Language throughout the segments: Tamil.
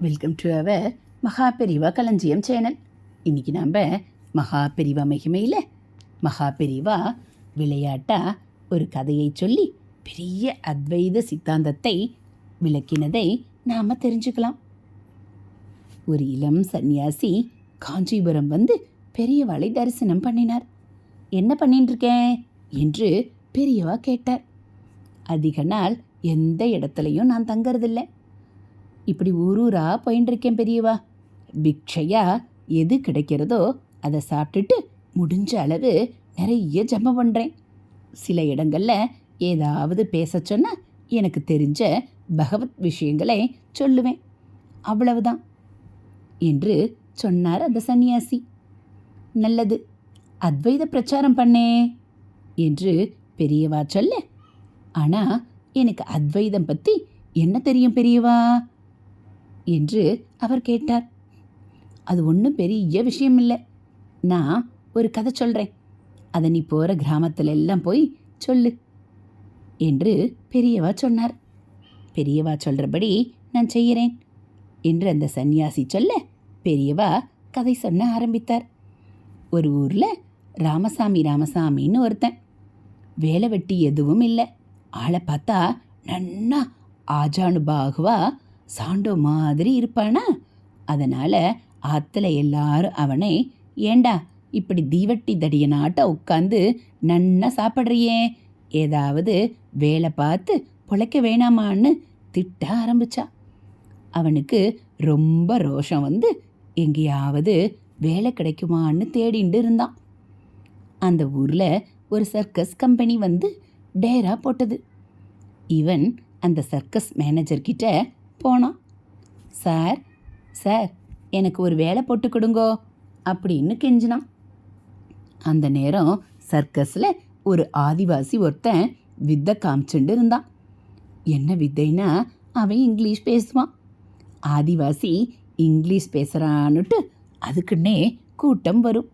வெல்கம் டு அவர் மகாபெரிவா களஞ்சியம் சேனல். இன்றைக்கி நாம் மகாபெரிவா மகிமையில் மகாபெரிவா விளையாட்டாக ஒரு கதையை சொல்லி பெரிய அத்வைத சித்தாந்தத்தை விளக்கினதை நாம் தெரிஞ்சுக்கலாம். ஒரு இளம் சன்னியாசி காஞ்சிபுரம் வந்து பெரியவாளை தரிசனம் பண்ணினார். என்ன பண்ணிட்டுருக்கேன் என்று பெரியவா கேட்டார். அதிக நாள் எந்த இடத்துலையும் நான் தங்கறதில்லை, இப்படி ஊரூராக போயின்ட்டுருக்கேன் பெரியவா. பிக்ஷையா எது கிடைக்கிறதோ அதை சாப்பிட்டுட்டு முடிஞ்ச அளவு நிறைய ஜபம் பண்ணுறேன். சில இடங்களில் ஏதாவது பேச சொன்னால் எனக்கு தெரிஞ்ச பகவத் விஷயங்களை சொல்லுவேன், அவ்வளவுதான் என்று சொன்னார் அந்த சன்னியாசி. நல்லது, அத்வைத பிரச்சாரம் பண்ணே என்று பெரியவா சொல்ல, ஆனால் எனக்கு அத்வைதம் பற்றி என்ன தெரியும் பெரியவா என்று அவர் கேட்டார். அது ஒன்றும் பெரிய விஷயம் இல்லை, நான் ஒரு கதை சொல்கிறேன், அதை நீ போகிற கிராமத்தில் எல்லாம் போய் சொல்லு என்று பெரியவா சொன்னார். பெரியவா சொல்கிறபடி நான் செய்கிறேன் என்று அந்த சன்னியாசி சொல்ல, பெரியவா கதை சொன்ன ஆரம்பித்தார். ஒரு ஊரில் ராமசாமின்னு ஒருத்தன். வேலை வெட்டி எதுவும் இல்லை. ஆளை பார்த்தா நன்னா ஆஜானு பாகுவா சாண்டோ மாதிரி இருப்பானா. அதனால் ஆற்றுல எல்லாரும் அவனை, ஏண்டா இப்படி தீவட்டி தடியனாட்ட உட்காந்து நன்னா சாப்பிட்றியே, ஏதாவது வேலை பார்த்து பொழைக்க வேணாமான்னு திட்ட ஆரம்பிச்சா. அவனுக்கு ரொம்ப ரோஷம் வந்து எங்கேயாவது வேலை கிடைக்குமான்னு தேடிண்டு இருந்தான். அந்த ஊரில் ஒரு சர்க்கஸ் கம்பெனி வந்து டேரா போட்டது. இவன் அந்த சர்க்கஸ் மேனேஜர்கிட்ட போனான். சார் சார் எனக்கு ஒரு வேலை போட்டு கொடுங்கோ அப்படின்னு கெஞ்சினான். அந்த நேரம் சர்க்கஸில் ஒரு ஆதிவாசி ஒருத்தன் வித்தை காமிச்சுண்டு இருந்தான். என்ன வித்தைன்னா அவன் இங்கிலீஷ் பேசுவான். ஆதிவாசி இங்கிலீஷ் பேசுகிறான்னுட்டு அதுக்குன்னே கூட்டம் வரும்.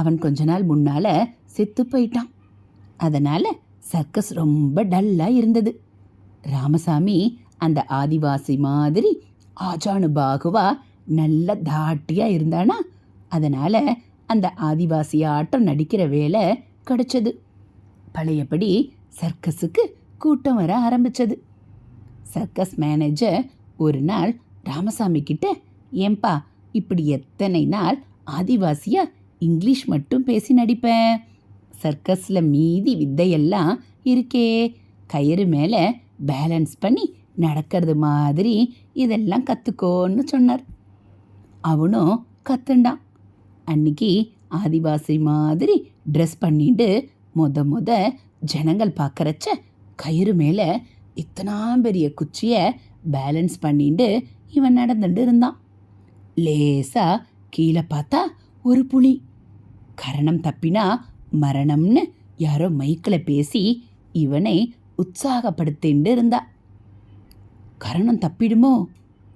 அவன் கொஞ்ச நாள் முன்னால் செத்து போயிட்டான். அதனால் சர்க்கஸ் ரொம்ப டல்லாக இருந்தது. ராமசாமி அந்த ஆதிவாசி மாதிரி ஆஜானு பாகுவா நல்ல தாட்டியாக இருந்தானா. அதனால் அந்த ஆதிவாசி ஆட்டம் நடிக்கிற வேலை கிடச்சது. பழையபடி சர்க்கஸுக்கு கூட்டம் வர ஆரம்பித்தது. சர்க்கஸ் மேனேஜர் ஒரு நாள் ராமசாமி கிட்ட, ஏன்பா இப்படி எத்தனை நாள் ஆதிவாசியாக இங்கிலீஷ் மட்டும் பேசி நடிப்பேன், சர்க்கஸில் மீதி வித்தையெல்லாம் இருக்கே, கயிறு மேலே பேலன்ஸ் பண்ணி நடக்கிறது மாதிரி இதெல்லாம் கற்றுக்கோன்னு சொன்னார். அவனும் கற்றுண்டான். அன்னைக்கு ஆதிவாசி மாதிரி ட்ரெஸ் பண்ணிட்டு முத ஜனங்கள் பார்க்குறச்ச கயிறு மேலே இத்தனா பெரிய குச்சியை பேலன்ஸ் பண்ணிட்டு இவன் நடந்துட்டு இருந்தான். லேசாக கீழே பார்த்தா ஒரு புலி. கரணம் தப்பினா மரணம்னு யாரோ மைக்கில் பேசி இவனை உற்சாகப்படுத்திண்டு இருந்தா. கரணம் தப்பிடுமோ,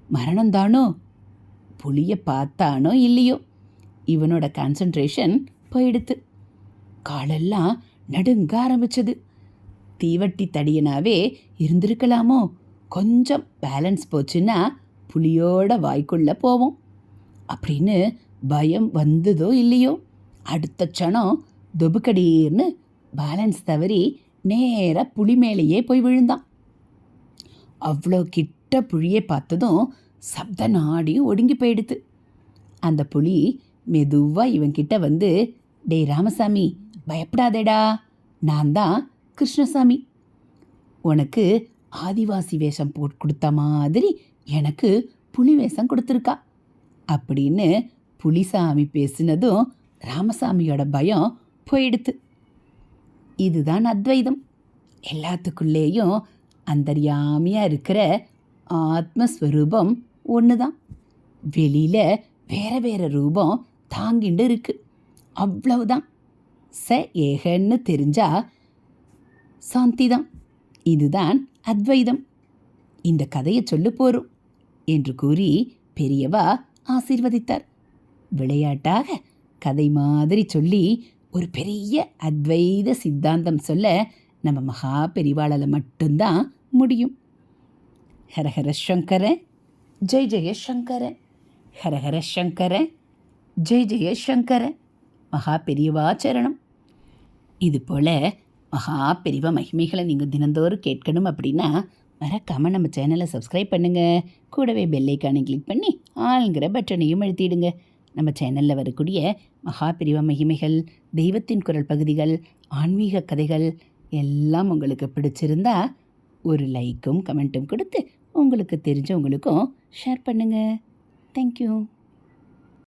மரணம் தானோ, புலியை பார்த்தானோ இல்லையோ, இவனோட கான்சன்ட்ரேஷன் போயிடுத்து. காலெல்லாம் நடுங்க ஆரம்பிச்சது. தீவட்டி தடியனாவே இருந்திருக்கலாமோ, கொஞ்சம் பேலன்ஸ் போச்சுன்னா புலியோட வாய்க்குள்ளே போவோம் அப்படின்னு பயம் வந்ததோ இல்லையோ, அடுத்த க்ஷணம் தொபுக்கடீர்னு பேலன்ஸ் தவறி நேராக புலி மேலேயே போய் விழுந்தான். அவ்வளோ கிட்ட புலியை பார்த்ததும் சப்த நாடியும் ஒடுங்கி போயிடுது. அந்த புலி மெதுவாக இவன்கிட்ட வந்து, டே ராமசாமி பயப்படாதேடா, நான் தான் கிருஷ்ணசாமி, உனக்கு ஆதிவாசி வேஷம் போட்டு கொடுத்த மாதிரி எனக்கு புலி வேஷம் கொடுத்துருக்கா அப்படின்னு புலிசாமி பேசினதும் ராமசாமியோட பயம் போயிடுத்து. இதுதான் அத்வைதம். எல்லாத்துக்குள்ளேயும் அந்தர்யாமியாக இருக்கிற ஆத்மஸ்வரூபம் ஒன்று தான். வெளியில் வேற வேற ரூபம் தாங்கிண்டு இருக்கு, அவ்வளவுதான். ஏகன்னு தெரிஞ்சா சாந்தி தான். இதுதான் அத்வைதம். இந்த கதையை சொல்லு போரும் என்று கூறி பெரியவா ஆசீர்வதித்தார். விளையாட்டாக கதை மாதிரி சொல்லி ஒரு பெரிய அத்வைத சித்தாந்தம் சொல்ல நம்ம மகா பெரிவாளால் மட்டும்தான் முடியும். ஹரஹர சங்கர. ஜெய் ஜெய சங்கர, ஹரஹர சங்கர, ஜெய் ஜெய சங்கர, மகா பெரியவா சரணம். இது போல் மகா பெரியவா மகிமைகளை நீங்கள் தினந்தோறும் கேட்கணும் அப்படின்னா மறக்காமல் நம்ம சேனலை சப்ஸ்கிரைப் பண்ணுங்கள். கூடவே பெல்லைக்கானை கிளிக் பண்ணி ஆளுங்கிற பட்டனையும் அழுத்திடுங்க. நம்ம சேனலில் வரக்கூடிய மகா பெரியவா மகிமைகள், தெய்வத்தின் குரல் பகுதிகள், ஆன்மீக கதைகள் எல்லாம் உங்களுக்கு பிடிச்சிருந்தா ஒரு லைக்கும் கமெண்ட்டும் கொடுத்து உங்களுக்கு தெரிஞ்சவங்களுக்கும் ஷேர் பண்ணுங்கள். தேங்க்யூ.